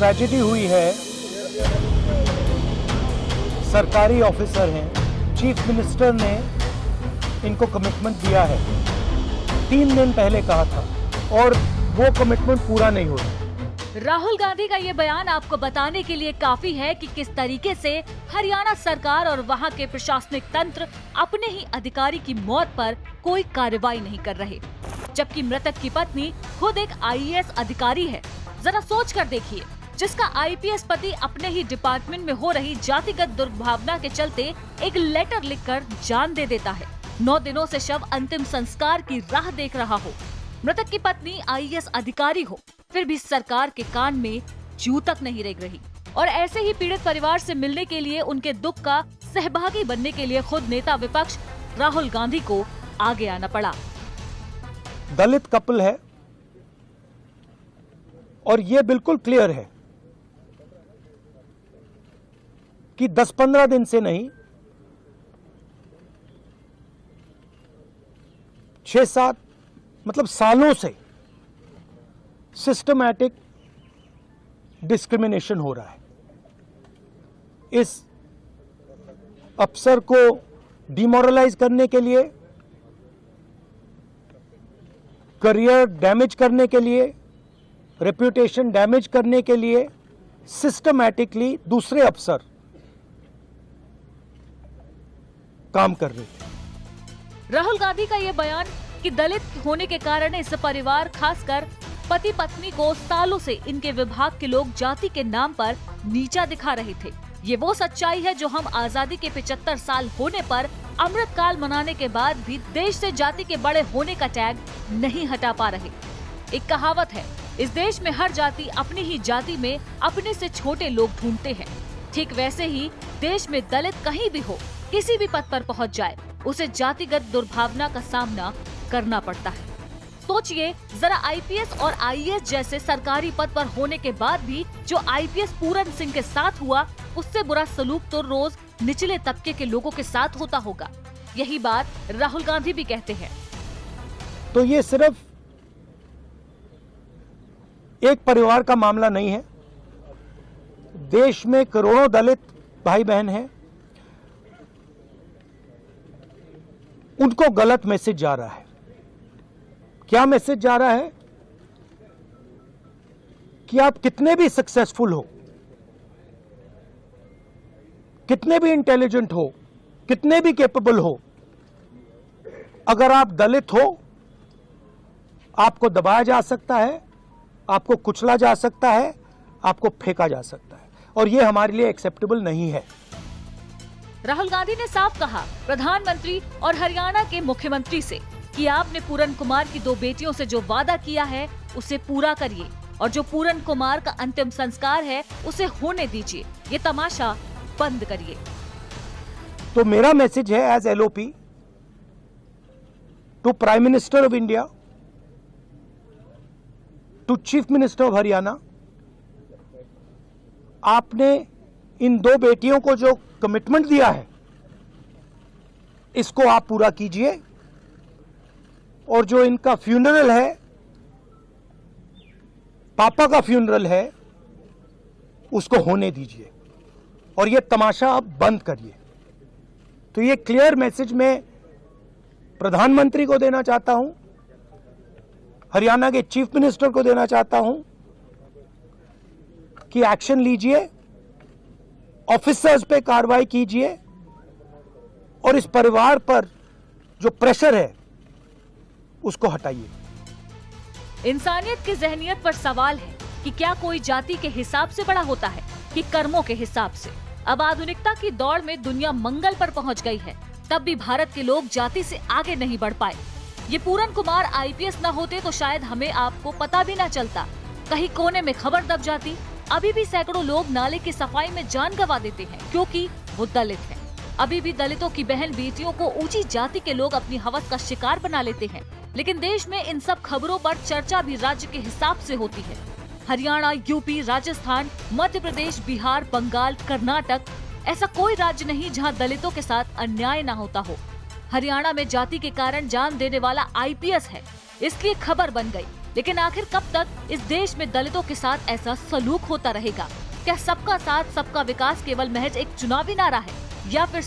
Tragedy हुई है, सरकारी ऑफिसर हैं, चीफ मिनिस्टर ने इनको कमिटमेंट दिया है, 3 दिन पहले कहा था और वो कमिटमेंट पूरा नहीं हो रहा। राहुल गांधी का ये बयान आपको बताने के लिए काफी है कि किस तरीके से हरियाणा सरकार और वहां के प्रशासनिक तंत्र अपने ही अधिकारी की मौत पर कोई कार्रवाई नहीं कर रहे, जबकि मृतक की पत्नी खुद एक आईएएस अधिकारी है। जरा सोच कर देखिए, जिसका आईपीएस पति अपने ही डिपार्टमेंट में हो रही जातिगत दुर्भावना के चलते एक लेटर लिखकर जान दे देता है। 9 दिनों से शव अंतिम संस्कार की राह देख रहा हो, मृतक की पत्नी आईएएस अधिकारी हो, फिर भी सरकार के कान में जू तक नहीं रेंग रही। और ऐसे ही पीड़ित परिवार से मिलने के लिए, उनके दुख का सहभागी बनने के लिए खुद नेता विपक्ष राहुल गांधी को आगे आना पड़ा। दलित कपल है और ये बिल्कुल क्लियर है कि 10-15 दिन से नहीं, 6-7 मतलब सालों से सिस्टमैटिक डिस्क्रिमिनेशन हो रहा है। इस अफसर को डिमोरलाइज करने के लिए, करियर डैमेज करने के लिए, रेप्यूटेशन डैमेज करने के लिए सिस्टमैटिकली दूसरे अफसर काम कर रहे थे। राहुल गांधी का ये बयान कि दलित होने के कारण इस परिवार, खासकर पति पत्नी को सालों से इनके विभाग के लोग जाति के नाम पर नीचा दिखा रहे थे, ये वो सच्चाई है जो हम आजादी के 75 साल होने पर अमृत काल मनाने के बाद भी देश से जाति के बड़े होने का टैग नहीं हटा पा रहे। एक कहावत है, इस देश में हर जाति अपनी ही जाति में अपने से छोटे लोग ढूंढते हैं। ठीक वैसे ही देश में दलित कहीं भी हो, किसी भी पद पर पहुंच जाए, उसे जातिगत दुर्भावना का सामना करना पड़ता है। सोचिए जरा, आईपीएस और आईएएस जैसे सरकारी पद पर होने के बाद भी जो आईपीएस पूरन सिंह के साथ हुआ, उससे बुरा सलूक तो रोज निचले तबके के लोगों के साथ होता होगा। यही बात राहुल गांधी भी कहते हैं। तो ये सिर्फ एक परिवार का मामला नहीं है, देश में करोड़ों दलित भाई बहन हैं, उनको गलत मैसेज जा रहा है। क्या मैसेज जा रहा है? कि आप कितने भी सक्सेसफुल हो, कितने भी इंटेलिजेंट हो, कितने भी कैपेबल हो, अगर आप दलित हो, आपको दबाया जा सकता है, आपको कुचला जा सकता है, आपको फेंका जा सकता है, और यह हमारे लिए एक्सेप्टेबल नहीं है। राहुल गांधी ने साफ कहा प्रधानमंत्री और हरियाणा के मुख्यमंत्री से कि आपने पूरन कुमार की 2 बेटियों से जो वादा किया है उसे पूरा करिए, और जो पूरन कुमार का अंतिम संस्कार है उसे होने दीजिए, ये तमाशा बंद करिए। तो मेरा मैसेज है as LOP to prime minister of India, to chief minister of Haryana, आपने इन 2 बेटियों को जो कमिटमेंट दिया है इसको आप पूरा कीजिए, और जो इनका फ्यूनरल है, पापा का फ्यूनरल है, उसको होने दीजिए, और ये तमाशा अब बंद करिए। तो ये क्लियर मैसेज मैं प्रधानमंत्री को देना चाहता हूं, हरियाणा के चीफ मिनिस्टर को देना चाहता हूं कि एक्शन लीजिए, ऑफिसर्स पे कार्रवाई कीजिए, और इस परिवार पर जो प्रेशर है उसको हटाइए। इंसानियत की जहनियत पर सवाल है कि क्या कोई जाति के हिसाब से बड़ा होता है कि कर्मों के हिसाब से। अब आधुनिकता की दौड़ में दुनिया मंगल पर पहुंच गई है, तब भी भारत के लोग जाति से आगे नहीं बढ़ पाए। ये पूरन कुमार आईपीएस न होते तो शायद हमें आपको पता भी न चलता, कहीं कोने में खबर दब जाती। अभी भी सैकड़ों लोग नाले की सफाई में जान गंवा देते हैं क्योंकि वो दलित हैं। अभी भी दलितों की बहन बेटियों को ऊंची जाति के लोग अपनी हवस का शिकार बना लेते हैं। लेकिन देश में इन सब खबरों पर चर्चा भी राज्य के हिसाब से होती है। हरियाणा, यूपी, राजस्थान, मध्य प्रदेश, बिहार, बंगाल, कर्नाटक, ऐसा कोई राज्य नहीं जहां दलितों के साथ अन्याय न होता हो। हरियाणा में जाति के कारण जान देने वाला आईपीएस है, इसलिए खबर बन गई। लेकिन आखिर कब तक इस देश में दलितों के साथ ऐसा सलूक होता रहेगा? क्या सबका साथ सबका विकास केवल महज एक चुनावी नारा है, या फिर